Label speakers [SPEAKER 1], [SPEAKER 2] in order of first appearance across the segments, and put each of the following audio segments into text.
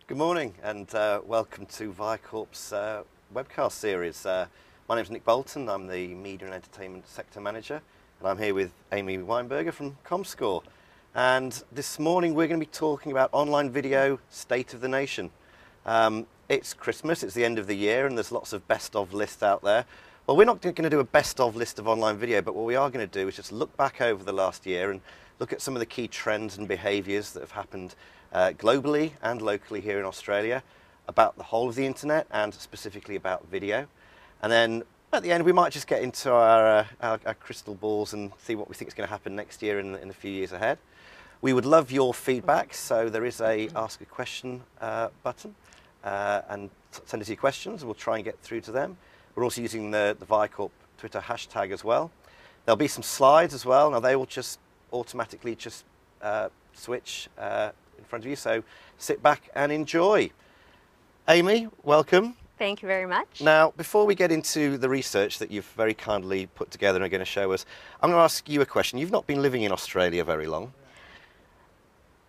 [SPEAKER 1] Good morning and welcome to Viacorp's webcast series. My name is Nick Bolton, I'm the Media and Entertainment Sector Manager, and I'm here with Amy Weinberger from Comscore. And this morning we're going to be talking about online video state of the nation. It's Christmas, it's the end of the year, and there's lots of best of lists out there. Well, we're not going to do a best of list of online video, but what we are going to do is just look back over the last year and look at some of the key trends and behaviours that have happened globally and locally here in Australia about the whole of the internet and specifically about video. And then at the end we might just get into our crystal balls and see what we think is going to happen next year and in the few years ahead. We would love your feedback, so there is a ask a question button and send us your questions and we'll try and get through to them. We're also using the Viacorp Twitter hashtag as well. There'll be some slides as well. Now they will just automatically switch in front of you, so sit back and enjoy. Amy, welcome.
[SPEAKER 2] Thank you very much.
[SPEAKER 1] Now, before we get into the research that you've very kindly put together and are going to show us, I'm going to ask you a question. You've not been living in Australia very long.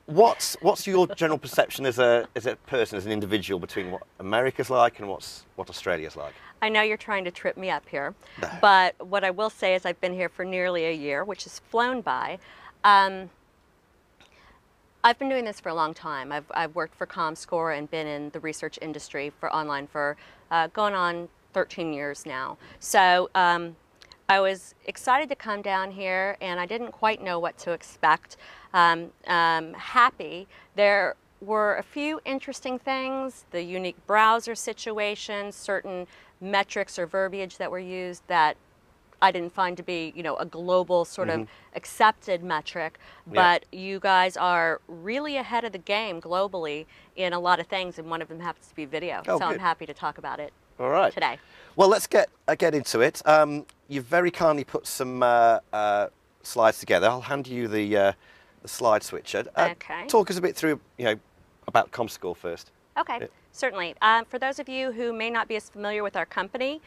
[SPEAKER 1] What's your general perception as a person, as an individual, between what America's like and what Australia's like?
[SPEAKER 2] I know you're trying to trip me up here,
[SPEAKER 1] No.
[SPEAKER 2] but what I will say is I've been here for nearly a year, which has flown by. I've been doing this for a long time. I've worked for Comscore and been in the research industry for online for going on 13 years now. So I was excited to come down here and I didn't quite know what to expect. Happy. There were a few interesting things, the unique browser situations, certain metrics or verbiage that were used that I didn't find to be, a global sort of accepted metric, but you guys are really ahead of the game globally in a lot of things, and one of them happens to be video.
[SPEAKER 1] Oh,
[SPEAKER 2] so
[SPEAKER 1] good.
[SPEAKER 2] I'm happy to talk about it today.
[SPEAKER 1] Well, let's get into it. You've very kindly put some slides together. I'll hand you the slide switcher.
[SPEAKER 2] Okay.
[SPEAKER 1] Talk us a bit through, about Comscore first.
[SPEAKER 2] Okay, certainly. For those of you who may not be as familiar with our company,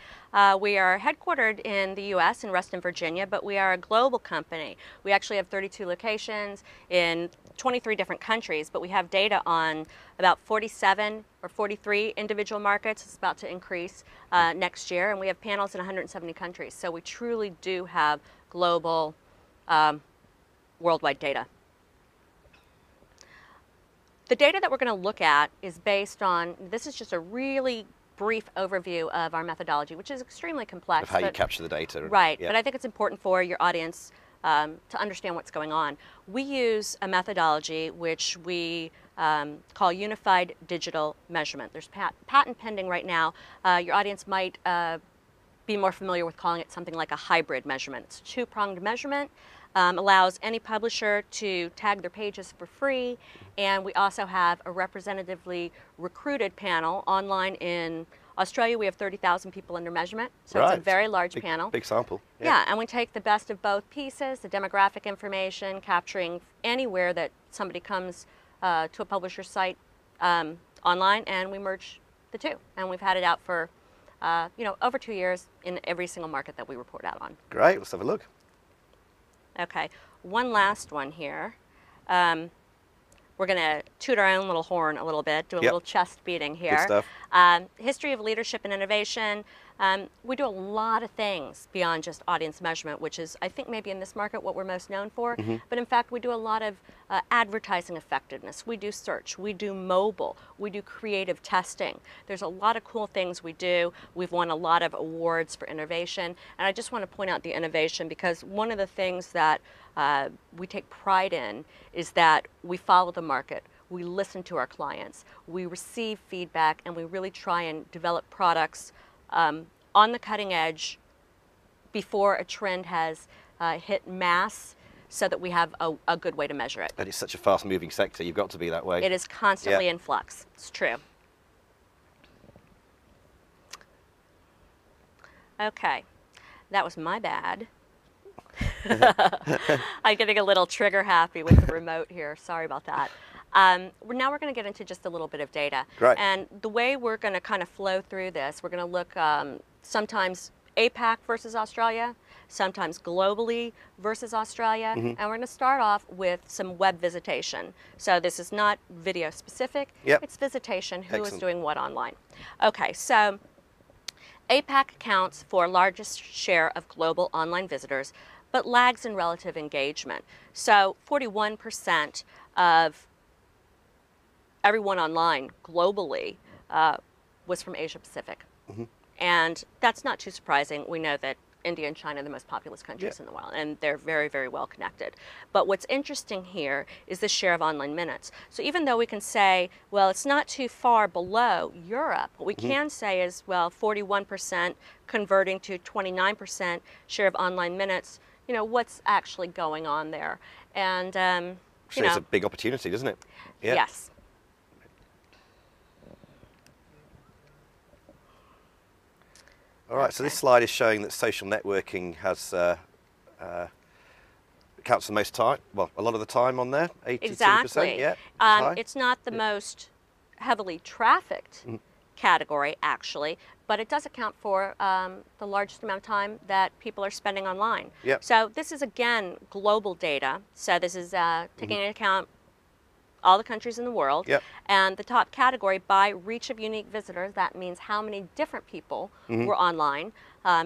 [SPEAKER 2] we are headquartered in the U.S. in Reston, Virginia, but we are a global company. We actually have 32 locations in 23 different countries, but we have data on about 47 or 43 individual markets. It's about to increase next year, and we have panels in 170 countries. So we truly do have global, worldwide data. The data that we're going to look at is based on, this is just a really brief overview of our methodology, which is extremely complex.
[SPEAKER 1] Of how you capture the data.
[SPEAKER 2] Right,
[SPEAKER 1] yeah.
[SPEAKER 2] but I think it's important for your audience to understand what's going on. We use a methodology which we call unified digital measurement. There's patent pending right now. Your audience might be more familiar with calling it something like a hybrid measurement. It's a two-pronged measurement. Allows any publisher to tag their pages for free, and we also have a representatively recruited panel online in Australia. We have 30,000 people under measurement, so It's a very large panel.
[SPEAKER 1] Big sample.
[SPEAKER 2] Yeah, and we take the best of both pieces, the demographic information, capturing anywhere that somebody comes to a publisher's site online, and we merge the two. And we've had it out for over 2 years in every single market that we report out on.
[SPEAKER 1] Great, let's have a look.
[SPEAKER 2] Okay, one last one here. We're going to toot our own little horn a little bit, do a little chest beating here.
[SPEAKER 1] Good stuff.
[SPEAKER 2] History of leadership and innovation. We do a lot of things beyond just audience measurement, which is, I think, maybe in this market what we're most known for. But in fact, we do a lot of advertising effectiveness. We do search. We do mobile. We do creative testing. There's a lot of cool things we do. We've won a lot of awards for innovation. And I just want to point out the innovation because one of the things that we take pride in is that we follow the market. We listen to our clients. We receive feedback, and we really try and develop products on the cutting edge before a trend has hit mass, so that we have a good way to measure it.
[SPEAKER 1] And it's such a fast-moving sector, you've got to be that way.
[SPEAKER 2] It is constantly in flux. It's true. Okay, that was my bad. I'm getting a little trigger happy with the remote here. Sorry about that. Now we're going to get into just a little bit of data.
[SPEAKER 1] Great.
[SPEAKER 2] And the way we're going to kind of flow through this, we're going to look sometimes APAC versus Australia, sometimes globally versus Australia. And we're going to start off with some web visitation. So this is not video specific, it's visitation, who is doing what online. Okay, so APAC accounts for largest share of global online visitors, but lags in relative engagement. So 41% of everyone online globally was from Asia Pacific. And that's not too surprising. We know that India and China are the most populous countries in the world, and they're very, very well connected. But what's interesting here is the share of online minutes. So even though we can say, well, it's not too far below Europe, what we can say is, well, 41% converting to 29% share of online minutes, you know, what's actually going on there? And, you know,
[SPEAKER 1] it's a big opportunity, doesn't it?
[SPEAKER 2] Yes.
[SPEAKER 1] All right, so this slide is showing that social networking has counts the most time, well, a lot of the time on there, 82%.
[SPEAKER 2] Exactly.
[SPEAKER 1] Yeah,
[SPEAKER 2] it's not the most heavily trafficked category, actually, but it does account for the largest amount of time that people are spending online. So this is, again, global data. So this is taking into account all the countries in the world. And the top category by reach of unique visitors, that means how many different people were online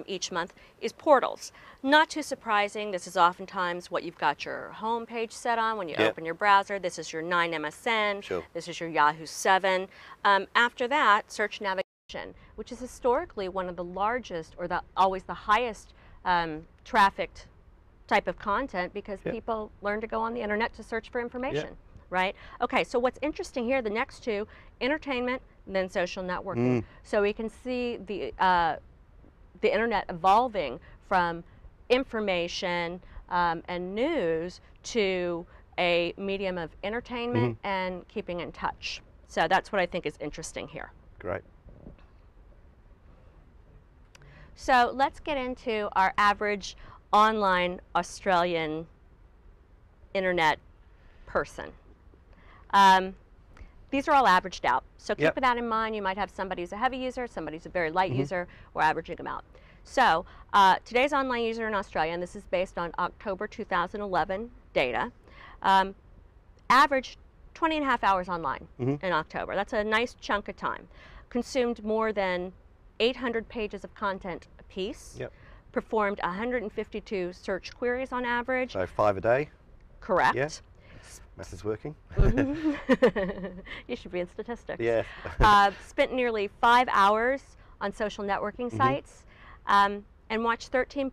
[SPEAKER 2] each month, is portals. Not too surprising, this is oftentimes what you've got your home page set on when you open your browser. This is your 9 MSN, this is your Yahoo 7. After that, search navigation, which is historically one of the largest, or always the highest trafficked type of content, because people learn to go on the internet to search for information. Right? Okay, so what's interesting here, the next two, entertainment and then social networking. So we can see the internet evolving from information and news to a medium of entertainment and keeping in touch. So that's what I think is interesting here.
[SPEAKER 1] Great.
[SPEAKER 2] So let's get into our average online Australian internet person. These are all averaged out. So keep that in mind. You might have somebody who's a heavy user, somebody who's a very light user. We're averaging them out. So today's online user in Australia, and this is based on October 2011 data, averaged 20.5 hours online in October. That's a nice chunk of time. Consumed more than 800 pages of content apiece. Performed 152 search queries on average.
[SPEAKER 1] So 5 a day?
[SPEAKER 2] Correct.
[SPEAKER 1] Math is working.
[SPEAKER 2] You should be in statistics. Spent nearly 5 hours on social networking sites and watched 13.5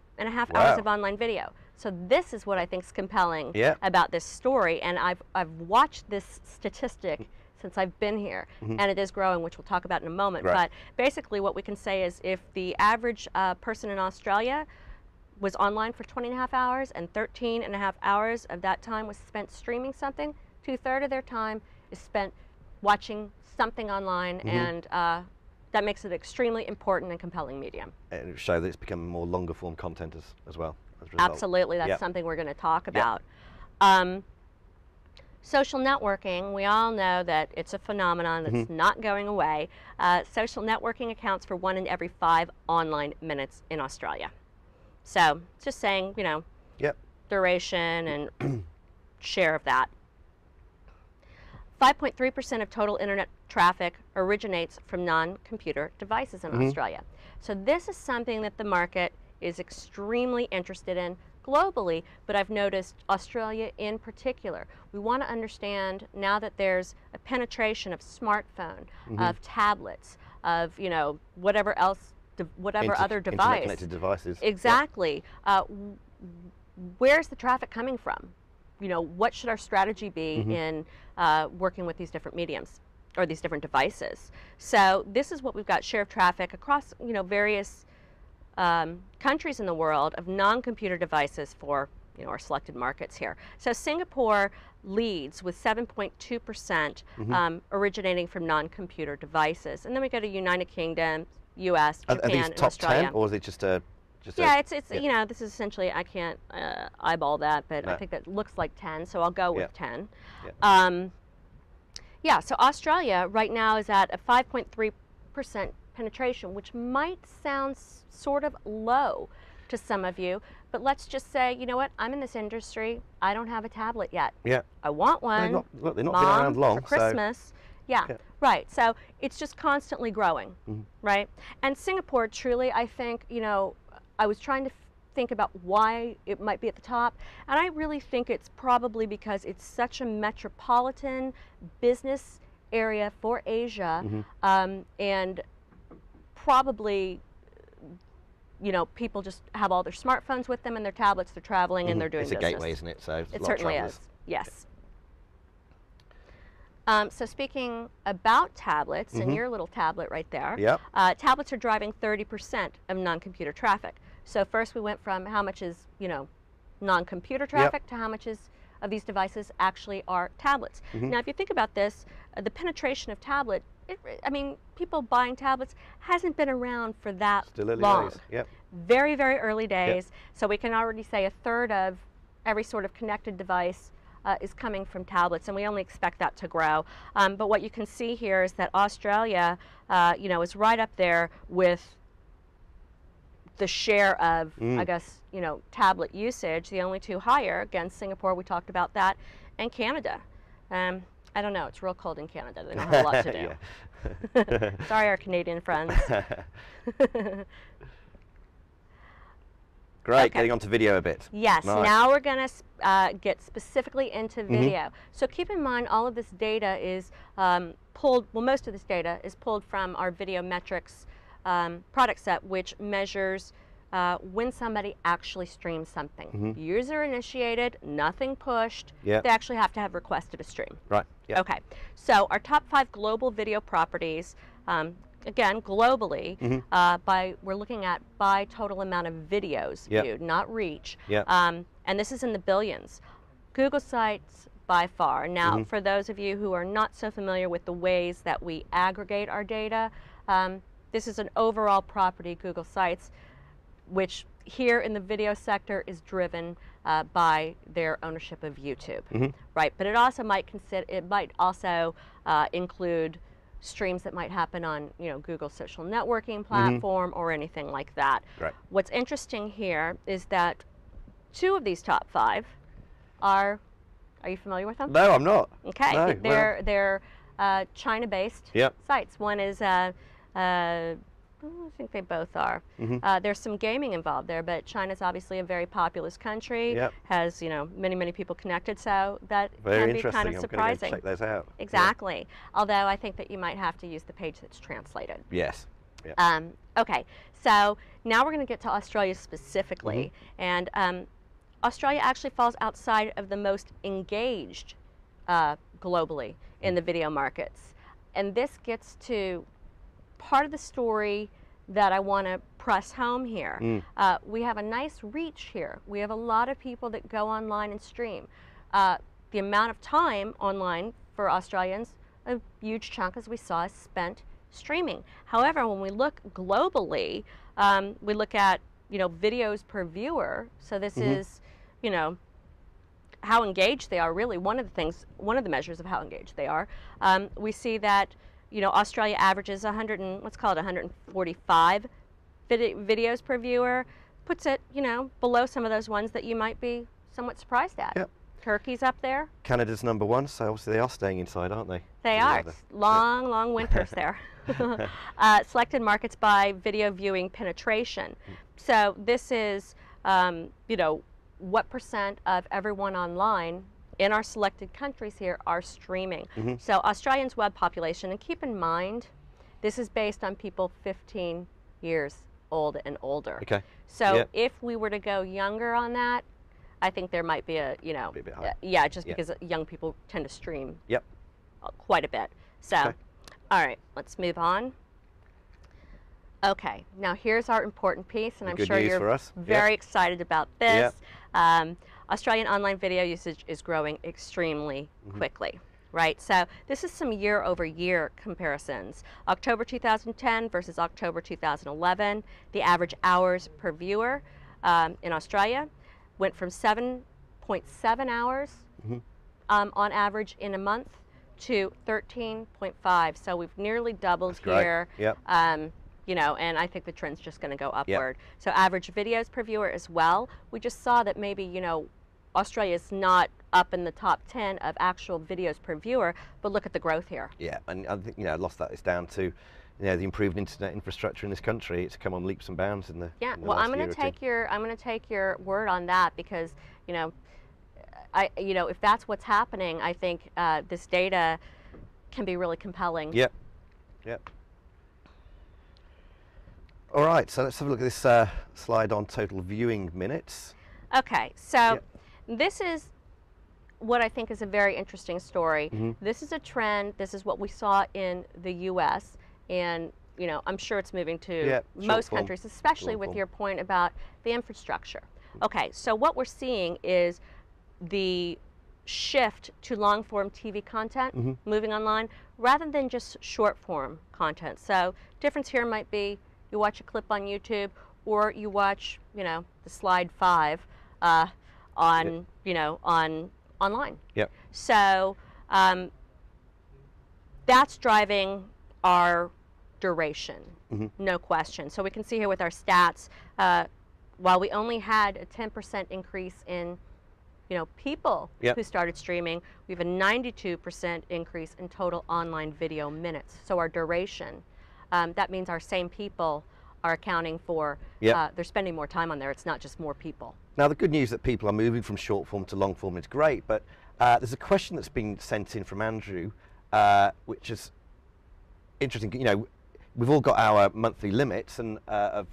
[SPEAKER 2] hours of online video. So this is what I think is compelling about this story, and I've watched this statistic since I've been here, and it is growing, which we'll talk about in a moment. But basically what we can say is if the average person in Australia was online for 20.5 hours, and 13.5 hours of that time was spent streaming something, 2/3 of their time is spent watching something online, and that makes it extremely important and compelling medium.
[SPEAKER 1] And it shows that it's becoming more longer form content as well. As a result.
[SPEAKER 2] Absolutely, that's something we're going to talk about. Social networking, we all know that it's a phenomenon that's not going away. Social networking accounts for 1 in every 5 online minutes in Australia. So just saying, you know, duration and share of that. 5.3% of total internet traffic originates from non-computer devices in Australia. So this is something that the market is extremely interested in globally, but I've noticed Australia in particular. We want to understand now that there's a penetration of smartphone, of tablets, of, you know, whatever else, whatever other device.
[SPEAKER 1] Internet-connected devices.
[SPEAKER 2] Exactly. Where's the traffic coming from? You know, what should our strategy be in working with these different mediums or these different devices? So this is what we've got: share of traffic across, you know, various countries in the world of non-computer devices for, you know, our selected markets here. So Singapore leads with 7.2% originating from non-computer devices, and then we go to United Kingdom, U.S., Japan,
[SPEAKER 1] are these
[SPEAKER 2] and
[SPEAKER 1] top
[SPEAKER 2] Australia.
[SPEAKER 1] 10, or is it just a?
[SPEAKER 2] It's you know, this is essentially, I can't eyeball that, but I think that looks like 10, so I'll go with 10. So Australia right now is at a 5.3% penetration, which might sound sort of low to some of you, But let's just say, you know what, I'm in this industry, I don't have a tablet yet.
[SPEAKER 1] Yeah.
[SPEAKER 2] I want one.
[SPEAKER 1] Look, they're not
[SPEAKER 2] Mom,
[SPEAKER 1] been around long.
[SPEAKER 2] for Christmas. Yeah, right. So it's just constantly growing, right? And Singapore, truly, I think, you know, I was trying to think about why it might be at the top, and I really think it's probably because it's such a metropolitan business area for Asia, and probably, you know, people just have all their smartphones with them and their tablets, they're traveling and they're doing business.
[SPEAKER 1] It's a gateway, isn't it? So
[SPEAKER 2] it certainly is, yes. So speaking about tablets, and your little tablet right there, tablets are driving 30% of non-computer traffic. So first we went from how much is, you know, non-computer traffic to how much is of these devices actually are tablets. Now if you think about this, the penetration of tablet, I mean, people buying tablets hasn't been around for that
[SPEAKER 1] Still early
[SPEAKER 2] long.
[SPEAKER 1] days. Yep.
[SPEAKER 2] Very, very early days. So we can already say a third of every sort of connected device is coming from tablets, and we only expect that to grow. But what you can see here is that Australia, you know, is right up there with the share of, I guess, you know, tablet usage. The only two higher, again, Singapore, we talked about that, and Canada. I don't know, it's real cold in Canada. They don't have a lot to do. Sorry, our Canadian friends.
[SPEAKER 1] Great, getting on to video a bit.
[SPEAKER 2] Yes,
[SPEAKER 1] nice.
[SPEAKER 2] Now we're going to get specifically into video. So keep in mind all of this data is pulled, well, most of this data is pulled from our video metrics product set, which measures when somebody actually streams something. User initiated, nothing pushed. They actually have to have requested a stream.
[SPEAKER 1] Right. Yep.
[SPEAKER 2] Okay. So our top 5 global video properties, again, globally, we're looking at by total amount of videos viewed, not reach. And this is in the billions. Google Sites by far. Now, for those of you who are not so familiar with the ways that we aggregate our data, this is an overall property, Google Sites, which here in the video sector is driven by their ownership of YouTube, right? But it also might include streams that might happen on, you know, Google's social networking platform or anything like that.
[SPEAKER 1] Right.
[SPEAKER 2] What's interesting here is that 2 of these top 5 are you familiar with them?
[SPEAKER 1] No, I'm not.
[SPEAKER 2] Okay,
[SPEAKER 1] no,
[SPEAKER 2] they're China-based sites. One is I think they both are. There's some gaming involved there, but China's obviously a very populous country, has, you know, many, many people connected, so that can be kind of surprising.
[SPEAKER 1] I'm going to go check those out.
[SPEAKER 2] Exactly. Although I think that you might have to use the page that's translated.
[SPEAKER 1] Yes.
[SPEAKER 2] Okay, so now we're going to get to Australia specifically, and Australia actually falls outside of the most engaged globally in the video markets. And this gets to part of the story that I want to press home here. We have a nice reach here. We have a lot of people that go online and stream. The amount of time online for Australians, a huge chunk, as we saw, is spent streaming. However, when we look globally, we look at, you know, videos per viewer. So this is, you know, how engaged they are. Really, one of the measures of how engaged they are. We see that, you know, Australia averages 145 videos per viewer, puts it, you know, below some of those ones that you might be somewhat surprised at.
[SPEAKER 1] Yep.
[SPEAKER 2] Turkey's up there.
[SPEAKER 1] Canada's #1, so obviously they are staying inside, aren't they?
[SPEAKER 2] They are. Long, long winters there. Selected markets by video viewing penetration. So this is, you know, what % of everyone online in our selected countries here are streaming. So Australians' web population, and keep in mind, this is based on people 15 years old and older. Okay. So if we were to go younger on that, I think there might be a, you know,
[SPEAKER 1] be a bit higher.
[SPEAKER 2] Yeah, just because young people tend to stream quite a bit. So, all right, let's move on. Okay, now here's our important piece, and I'm sure you're very excited about this. Australian online video usage is growing extremely quickly, right? So this is some year-over-year comparisons. October 2010 versus October 2011, the average hours per viewer in Australia went from 7.7 hours on average in a month to 13.5. So we've nearly doubled here. you know, and I think the trend's just going to go upward. So average videos per viewer as well. We just saw that maybe, you know, Australia is not up in the top 10 of actual videos per viewer, but look at the growth here.
[SPEAKER 1] Yeah, and I think, you know, a lot of that is down to, you know, the improved internet infrastructure in this country. It's come on leaps and bounds in the
[SPEAKER 2] well, I'm going to take your word on that, because, you know, if that's what's happening, I think this data can be really compelling.
[SPEAKER 1] Yep. All right, so let's have a look at this slide on total viewing minutes.
[SPEAKER 2] Okay, so this is what I think is a very interesting story. This is a trend. This is what we saw in the U.S. and, you know, I'm sure it's moving to most countries, especially with your point about the infrastructure. Okay, so what we're seeing is the shift to long-form TV content moving online rather than just short-form content. So difference here might be you watch a clip on YouTube, or you watch, you know, the slide 5 on, you know, online. So that's driving our duration, no question. So we can see here with our stats, while we only had a 10% increase in, you know, people who started streaming, we have a 92% increase in total online video minutes. So our duration, that means our same people are accounting for, they're spending more time on there. It's not just more people.
[SPEAKER 1] Now, the good news that people are moving from short form to long form is great, but there's a question that's been sent in from Andrew, which is interesting. You know, we've all got our monthly limits and of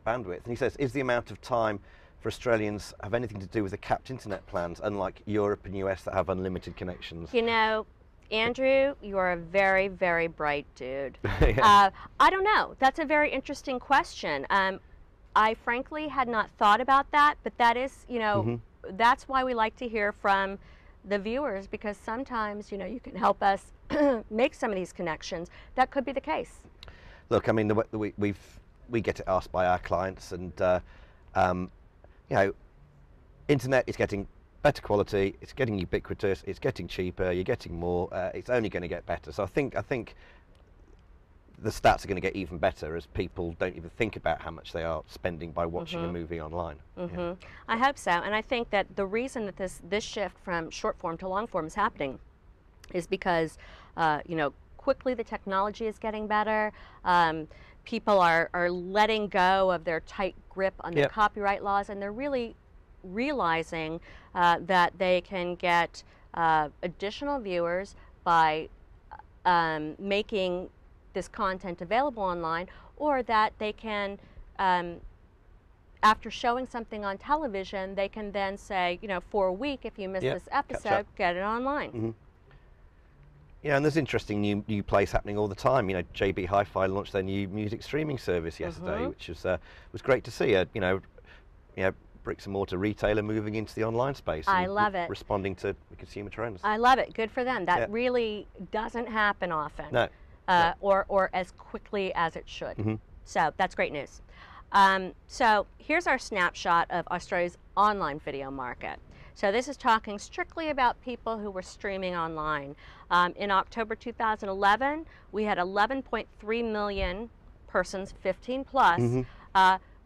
[SPEAKER 1] bandwidth, and he says, is the amount of time for Australians have anything to do with the capped internet plans, unlike Europe and US that have unlimited connections?
[SPEAKER 2] You know, Andrew, you are a very, very bright dude. I don't know. That's a very interesting question. I frankly had not thought about that, but that is, you know, that's why we like to hear from the viewers, because sometimes, you know, you can help us make some of these connections. That could be the case.
[SPEAKER 1] Look, I mean, we get it asked by our clients, and you know, internet is getting better quality, it's getting ubiquitous, it's getting cheaper, you're getting more, it's only going to get better. So I think the stats are going to get even better as people don't even think about how much they are spending by watching a movie online.
[SPEAKER 2] I hope so, and I think that the reason that this shift from short form to long form is happening is because, you know, quickly the technology is getting better. People are letting go of their tight grip on their copyright laws, and they're really realizing that they can get additional viewers by making this content available online, or that they can, after showing something on television, they can then say, you know, for a week, if you miss this episode, get it online.
[SPEAKER 1] Yeah, and there's interesting new plays happening all the time. You know, JB Hi-Fi launched their new music streaming service yesterday, which was great to see. You know, bricks and mortar retailer moving into the online space.
[SPEAKER 2] I love it.
[SPEAKER 1] Responding to the consumer trends.
[SPEAKER 2] I love it. Good for them. That really doesn't happen often.
[SPEAKER 1] No.
[SPEAKER 2] Or as quickly as it should. So that's great news. So here's our snapshot of Australia's online video market. So this is talking strictly about people who were streaming online. In October 2011, we had 11.3 million persons, 15 plus,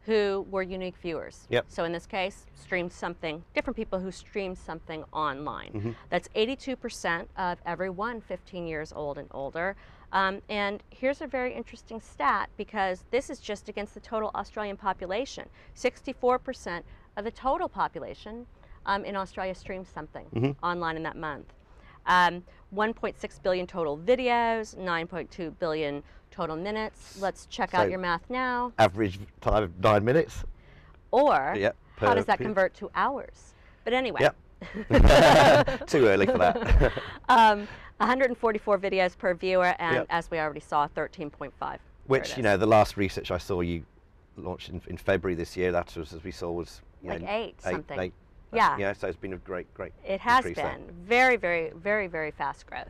[SPEAKER 2] who were unique viewers. So in this case, streamed something, different people who streamed something online. That's 82% of everyone 15 years old and older. And here's a very interesting stat, because this is just against the total Australian population. 64% of the total population in Australia streamed something online in that month. 1.6 billion total videos, 9.2 billion total minutes. Let's check out your math now.
[SPEAKER 1] Average time of 9 minutes.
[SPEAKER 2] Or how does that convert to hours? But anyway.
[SPEAKER 1] Too early for that.
[SPEAKER 2] 144 videos per viewer, and as we already saw, 13.5.
[SPEAKER 1] Which, you know, the last research I saw you launched in February this year, that was, as we saw, was
[SPEAKER 2] like eight something.
[SPEAKER 1] Eight.
[SPEAKER 2] Yeah,
[SPEAKER 1] so it's been a great
[SPEAKER 2] it has been
[SPEAKER 1] there.
[SPEAKER 2] very, very, very, very fast growth.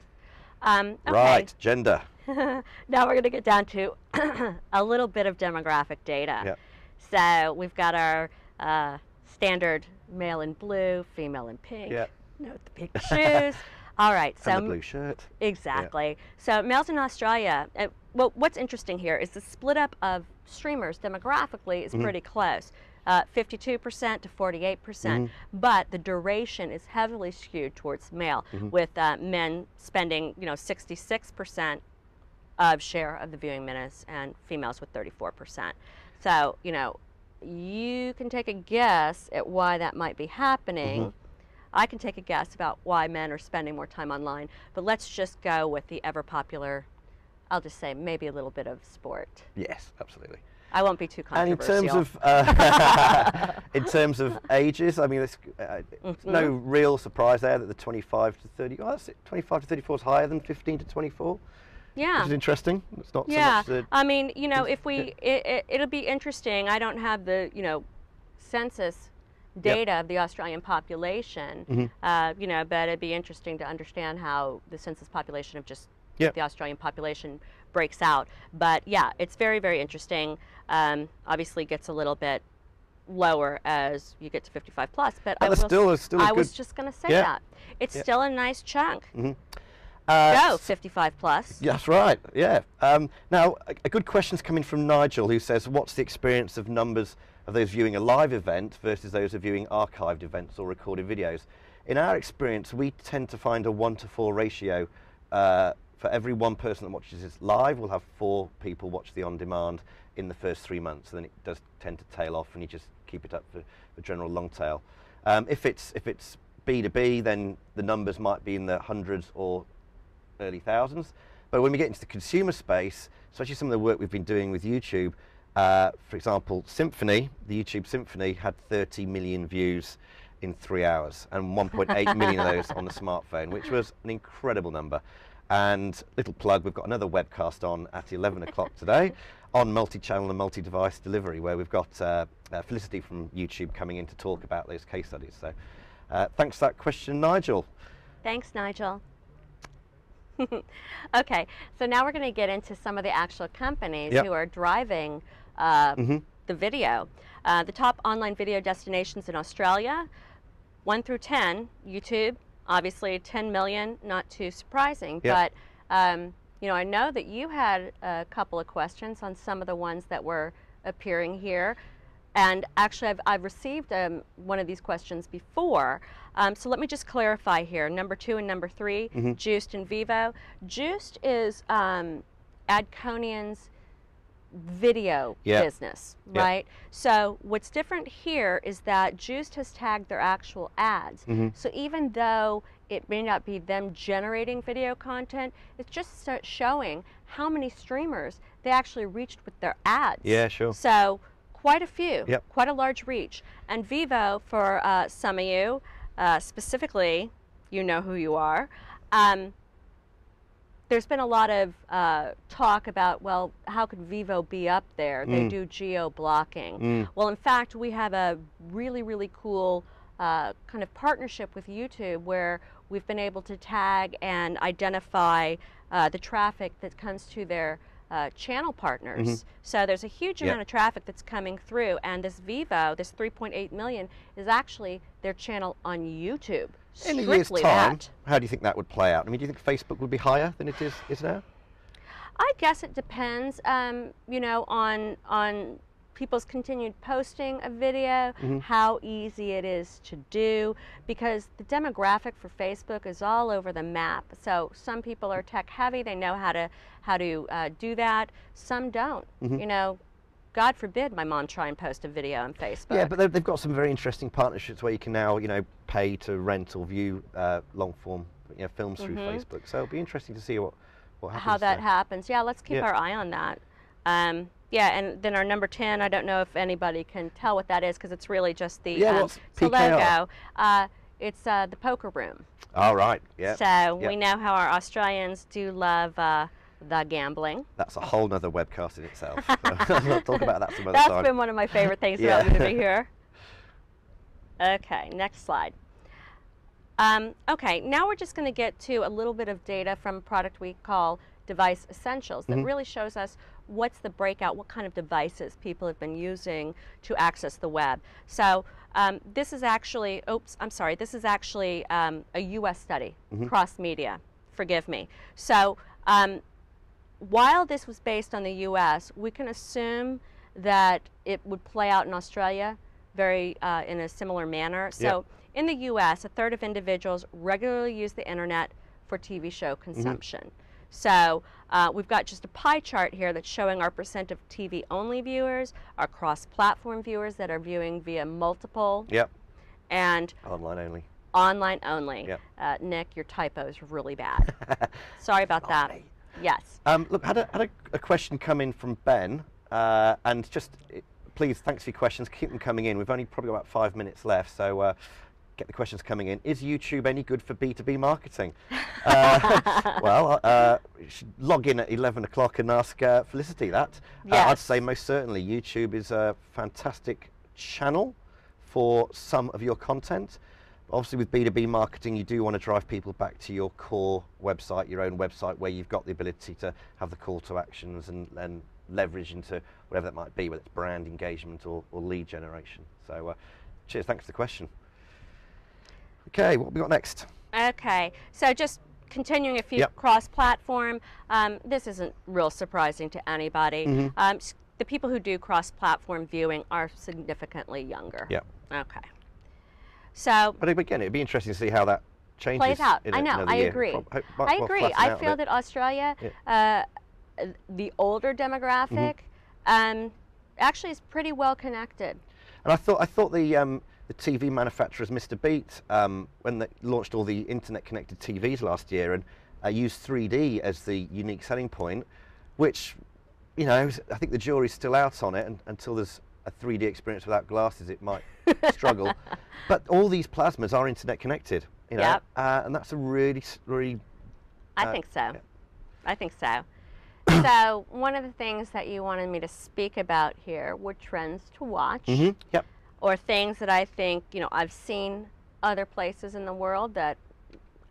[SPEAKER 2] Okay.
[SPEAKER 1] Right, gender.
[SPEAKER 2] Now we're going to get down to a little bit of demographic data. So we've got our standard male in blue, female in pink. Note the pink shoes. All right, so
[SPEAKER 1] and the blue shirt.
[SPEAKER 2] Exactly. So males in Australia, well, what's interesting here is the split up of streamers demographically is pretty close. 52% to 48%, but the duration is heavily skewed towards male, with men spending, 66% of share of the viewing minutes and females with 34%. So, you can take a guess at why that might be happening. I can take a guess about why men are spending more time online, but let's just go with the ever popular, I'll just say maybe a little bit of sport.
[SPEAKER 1] Yes, absolutely.
[SPEAKER 2] I won't be too controversial.
[SPEAKER 1] And in terms of ages, I mean, it's no real surprise there that the 25 to 30, 25 to 34 is higher than 15 to 24.
[SPEAKER 2] Yeah.
[SPEAKER 1] Which is interesting. It's not so much
[SPEAKER 2] I mean, if we, it'll be interesting. I don't have the, census data of the Australian population, but it'd be interesting to understand how the census population of just the Australian population breaks out. But yeah, it's very, very interesting. Obviously gets a little bit lower as you get to 55 plus, but I was just going to say that. It's still a nice chunk. Go 55 plus.
[SPEAKER 1] That's right, yeah. Now, a good question's coming from Nigel, who says, what's the experience of numbers of those viewing a live event versus those of viewing archived events or recorded videos? In our experience, we tend to find a 1-to-4 ratio. For every one person that watches this live, we'll have 4 people watch the on-demand in the first 3 months. Then it does tend to tail off, and you just keep it up for general long tail. If it's B2B, then the numbers might be in the hundreds or early thousands. But when we get into the consumer space, especially some of the work we've been doing with YouTube, for example, Symphony, the YouTube Symphony, had 30 million views in 3 hours, and 1.8 million of those on the smartphone, which was an incredible number. And little plug, we've got another webcast on at 11 o'clock today on multi-channel and multi-device delivery, where we've got Felicity from YouTube coming in to talk about those case studies. So thanks for that question, Nigel.
[SPEAKER 2] Thanks, Nigel. Okay, so now we're going to get into some of the actual companies who are driving the video. The top online video destinations in Australia, 1 through 10, YouTube. Obviously 10 million, not too surprising, but I know that you had a couple of questions on some of the ones that were appearing here, and actually I've received one of these questions before, so let me just clarify here. Number 2 and number 3, Juiced and Vivo. Juiced is Adconian's video business, right? So what's different here is that Juiced has tagged their actual ads. So even though it may not be them generating video content, it's just showing how many streamers they actually reached with their ads. Yeah, sure. So quite a few, quite a large reach. And Vivo, for some of you, specifically, you know who you are, there's been a lot of talk about, well, how could Vivo be up there? They do geo-blocking. Well, in fact, we have a really, really cool kind of partnership with YouTube where we've been able to tag and identify the traffic that comes to their channel partners. So there's a huge amount of traffic that's coming through, and this Vivo, this 3.8 million, is actually their channel on YouTube.
[SPEAKER 1] In a year's time, how do you think that would play out? I mean, do you think Facebook would be higher than it is now?
[SPEAKER 2] I guess it depends, on people's continued posting of video, how easy it is to do, because the demographic for Facebook is all over the map. So some people are tech heavy; they know how to do that. Some don't. God forbid my mom try and post a video on Facebook.
[SPEAKER 1] Yeah, but they've got some very interesting partnerships where you can now, pay to rent or view long form, films through Facebook. So it'll be interesting to see what happens.
[SPEAKER 2] How that happens. Yeah, let's keep our eye on that. Yeah, and then our number 10, I don't know if anybody can tell what that is because it's really just the logo. It's the poker room.
[SPEAKER 1] All right, yeah.
[SPEAKER 2] So we know how our Australians do love the gambling.
[SPEAKER 1] That's a whole nother webcast in itself. We'll talk about that some other time.
[SPEAKER 2] That's been one of my favorite things about moving here. Okay, next slide. Okay, now we're just going to get to a little bit of data from a product we call Device Essentials that really shows us what's the breakout, what kind of devices people have been using to access the web. So this is actually, this is actually a US study, cross media, forgive me. So while this was based on the US, we can assume that it would play out in Australia very in a similar manner. So in the US, a third of individuals regularly use the internet for TV show consumption. So we've got just a pie chart here that's showing our percent of TV-only viewers, our cross-platform viewers that are viewing via multiple, and
[SPEAKER 1] online only.
[SPEAKER 2] Online only. Nick, your typo is really bad. Sorry about that.
[SPEAKER 1] Me.
[SPEAKER 2] Yes.
[SPEAKER 1] Look, had a question come in from Ben, and just please, thanks for your questions. Keep them coming in. We've only probably got about 5 minutes left, so get the questions coming in. Is YouTube any good for B2B marketing? Well, you should log in at 11 o'clock and ask Felicity that. I'd say most certainly YouTube is a fantastic channel for some of your content. Obviously with B2B marketing, you do want to drive people back to your core website, your own website, where you've got the ability to have the call to actions and leverage into whatever that might be, whether it's brand engagement or lead generation. So cheers, thanks for the question. Okay, what have we got next?
[SPEAKER 2] Okay, so just continuing a few cross-platform. This isn't real surprising to anybody. The people who do cross-platform viewing are significantly younger. Okay. So,
[SPEAKER 1] but again, it'd be interesting to see how that changes.
[SPEAKER 2] Plays out.
[SPEAKER 1] In
[SPEAKER 2] I know.
[SPEAKER 1] I
[SPEAKER 2] agree. I agree. I feel that Australia, the older demographic, actually is pretty well connected.
[SPEAKER 1] And I thought the TV manufacturers missed a beat when they launched all the internet-connected TVs last year and used 3D as the unique selling point, which, you know, I think the jury's still out on it, and until there's a 3D experience without glasses, it might struggle. But all these plasmas are internet connected, you know, and that's a really.
[SPEAKER 2] I think so. I think so. So one of the things that you wanted me to speak about here were trends to watch, or things that I think, you know, I've seen other places in the world that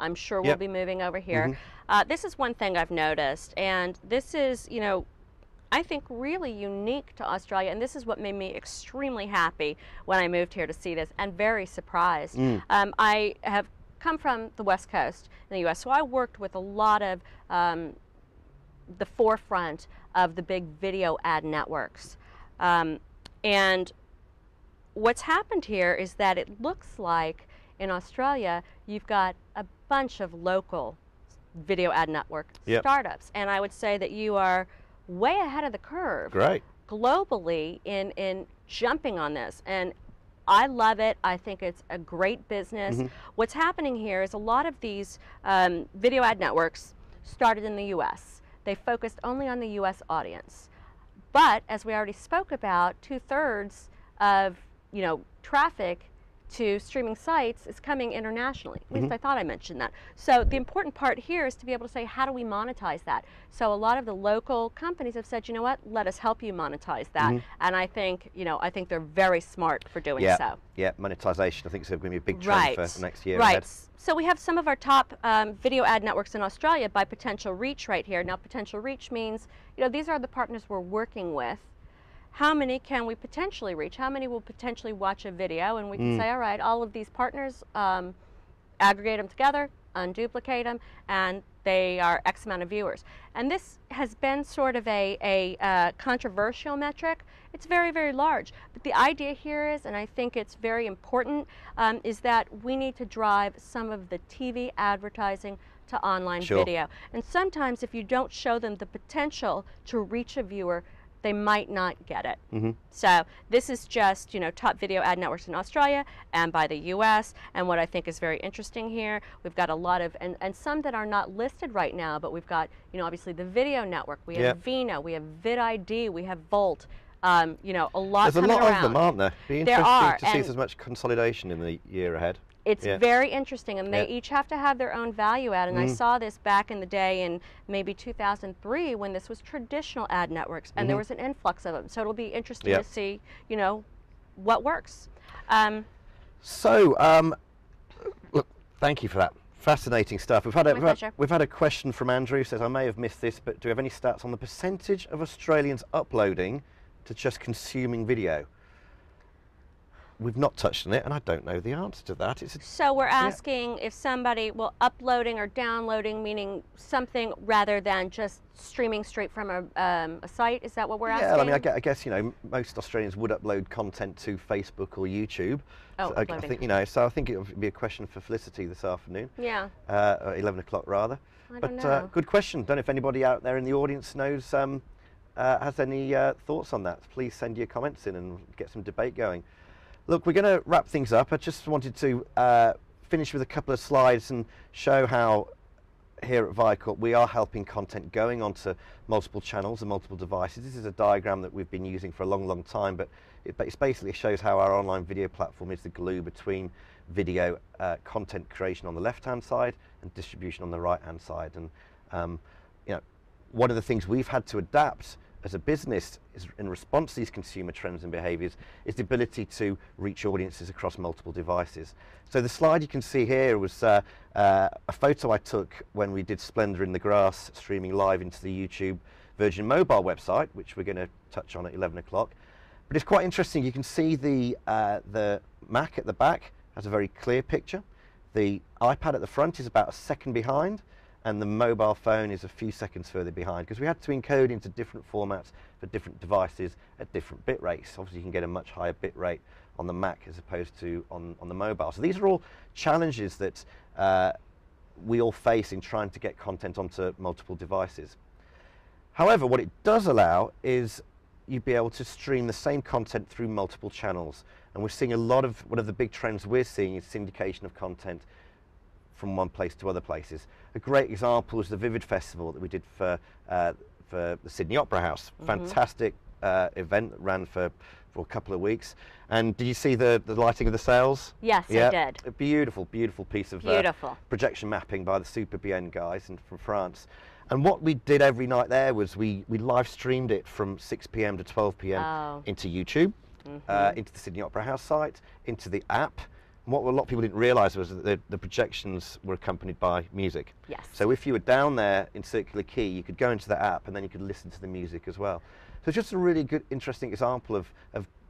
[SPEAKER 2] I'm sure will be moving over here. This is one thing I've noticed, and this is, you know, I think really unique to Australia, and this is what made me extremely happy when I moved here to see this, and very surprised. I have come from the West Coast in the US, so I worked with a lot of the forefront of the big video ad networks. And what's happened here is that it looks like in Australia you've got a bunch of local video ad network startups, and I would say that you are way ahead of the curve globally in jumping on this, and I love it. I think it's a great business. What's happening here is a lot of these video ad networks started in the US. They focused only on the US audience, but as we already spoke about, 2/3 of, you know, traffic to streaming sites is coming internationally. At least I thought I mentioned that. So the important part here is to be able to say, how do we monetize that? So a lot of the local companies have said, you know what, let us help you monetize that. And I think, you know, I think they're very smart for doing so.
[SPEAKER 1] Yeah, monetization I think is going to be a big trend for next year ahead.
[SPEAKER 2] So we have some of our top video ad networks in Australia by potential reach right here. Now potential reach means, you know, these are the partners we're working with. How many can we potentially reach? How many will potentially watch a video? And we can say, all right, all of these partners, aggregate them together, unduplicate them, and they are X amount of viewers. And this has been sort of a controversial metric. It's very, very large. But the idea here is, and I think it's very important, is that we need to drive some of the TV advertising to online video. And sometimes if you don't show them the potential to reach a viewer, they might not get it. So this is just, you know, top video ad networks in Australia and by the US. And what I think is very interesting here, we've got a lot of, and some that are not listed right now, but we've got, you know, obviously the video network, we have Vino, we have VidID, we have Volt, you know, a lot coming around.
[SPEAKER 1] There's a lot of them, aren't there? Be interesting to see if there's much consolidation in the year ahead.
[SPEAKER 2] It's very interesting, and they each have to have their own value add. And I saw this back in the day in maybe 2003 when this was traditional ad networks, and there was an influx of them. So it'll be interesting to see, you know, what works.
[SPEAKER 1] Look, thank you for that. Fascinating stuff. We've had a question from Andrew who says, I may have missed this, but do we have any stats on the percentage of Australians uploading to just consuming video? we've not touched on it, and I don't know the answer to that.
[SPEAKER 2] So we're asking if somebody, well, uploading or downloading, meaning something rather than just streaming straight from a site. Is that what we're asking?
[SPEAKER 1] Yeah, I mean, I guess, you know, most Australians would upload content to Facebook or YouTube.
[SPEAKER 2] Oh,
[SPEAKER 1] so I think, you know, so I think it would be a question for Felicity this afternoon.
[SPEAKER 2] Yeah.
[SPEAKER 1] At 11 o'clock rather.
[SPEAKER 2] I don't know.
[SPEAKER 1] Good question. Don't know if anybody out there in the audience knows, has any thoughts on that. Please send your comments in and get some debate going. Look, we're going to wrap things up. I just wanted to finish with a couple of slides and show how here at Vicorp we are helping content going onto multiple channels and multiple devices. This is a diagram that we've been using for a long time, but it basically shows how our online video platform is the glue between video content creation on the left-hand side and distribution on the right-hand side. And you know, one of the things we've had to adapt as a business is in response to these consumer trends and behaviors is the ability to reach audiences across multiple devices. So the slide you can see here was a photo I took when we did Splendour in the Grass streaming live into the YouTube Virgin Mobile website, which we're going to touch on at 11 o'clock. But it's quite interesting. You can see the Mac at the back has a very clear picture. The iPad at the front is about a second behind, and the mobile phone is a few seconds further behind, because we had to encode into different formats for different devices at different bit rates. Obviously you can get a much higher bit rate on the Mac as opposed to on the mobile. So these are all challenges that we all face in trying to get content onto multiple devices. However, what it does allow is you'd be able to stream the same content through multiple channels. And we're seeing a lot of, one of the big trends we're seeing is syndication of content from one place to other places. A great example is the Vivid Festival that we did for the Sydney Opera House. Fantastic event that ran for a couple of weeks. And did you see the lighting of the sails?
[SPEAKER 2] Yes, I did.
[SPEAKER 1] A beautiful piece of projection mapping by the Super Bien guys from France. And what we did every night there was we live streamed it from 6 p.m. to 12 p.m. into YouTube, into the Sydney Opera House site, into the app. And what a lot of people didn't realise was that the projections were accompanied by music.
[SPEAKER 2] Yes.
[SPEAKER 1] So if you were down there in Circular Quay, you could go into the app and then you could listen to the music as well. So it's just a really good, interesting example of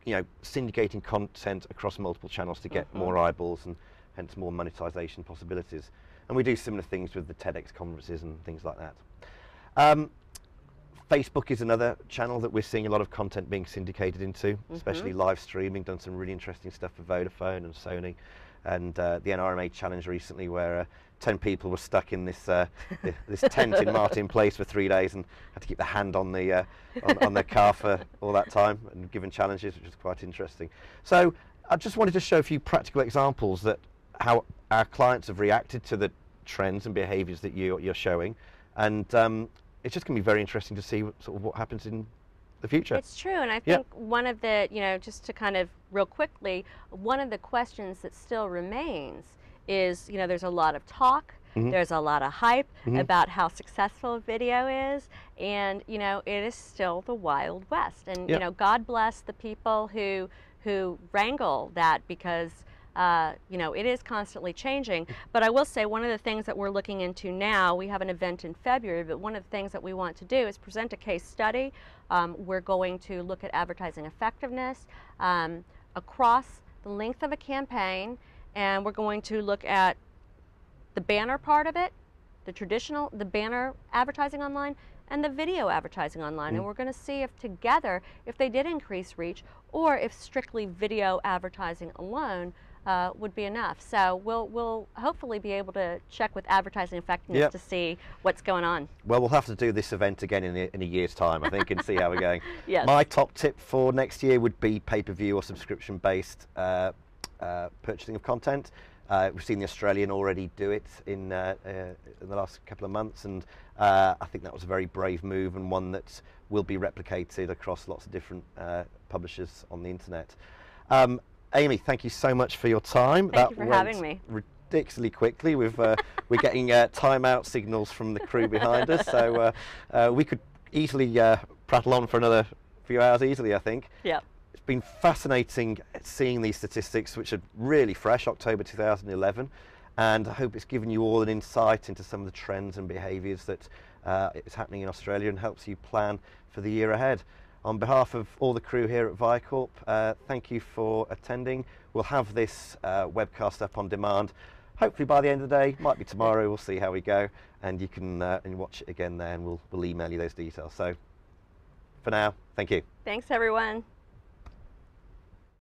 [SPEAKER 1] you know, syndicating content across multiple channels to get more eyeballs and hence more monetization possibilities. And we do similar things with the TEDx conferences and things like that. Facebook is another channel that we're seeing a lot of content being syndicated into, especially live streaming. Done some really interesting stuff for Vodafone and Sony, and the NRMA challenge recently where 10 people were stuck in this this tent in Martin Place for 3 days and had to keep their hand on the on their car for all that time and given challenges, which was quite interesting. So I just wanted to show a few practical examples that how our clients have reacted to the trends and behaviours that you're showing, and it's just going to be very interesting to see what happens in the future. It's
[SPEAKER 2] true, and I think one of the, you know, just to kind of real quickly, one of the questions that still remains is, you know, there's a lot of talk, there's a lot of hype about how successful video is, and, you know, it is still the Wild West. And, you know, God bless the people who wrangle that, because you know, it is constantly changing. But I will say one of the things that we're looking into now, we have an event in February, but one of the things that we want to do is present a case study. We're going to look at advertising effectiveness across the length of a campaign, and we're going to look at the banner part of it, the banner advertising online, and the video advertising online. And we're going to see if together, if they did increase reach, or if strictly video advertising alone would be enough. So we'll hopefully be able to check with advertising effectiveness to see what's going on.
[SPEAKER 1] Well, we'll have to do this event again in a year's time, I think, and see how we're going.
[SPEAKER 2] Yes.
[SPEAKER 1] My top tip for next year would be pay-per-view or subscription-based purchasing of content. We've seen the Australian already do it in the last couple of months, and I think that was a very brave move and one that will be replicated across lots of different publishers on the internet. Amy, thank you so much for your time.
[SPEAKER 2] Thank you for having me.
[SPEAKER 1] Ridiculously quickly. We're getting timeout signals from the crew behind us, so we could easily prattle on for another few hours easily, I think.
[SPEAKER 2] Yeah.
[SPEAKER 1] It's been fascinating seeing these statistics, which are really fresh, October 2011, and I hope it's given you all an insight into some of the trends and behaviours that is happening in Australia and helps you plan for the year ahead. On behalf of all the crew here at Vicorp, thank you for attending. We'll have this webcast up on demand, hopefully by the end of the day. Might be tomorrow, we'll see how we go, and you can watch it again there, and we'll email you those details. So for now, thank you.
[SPEAKER 2] Thanks, everyone.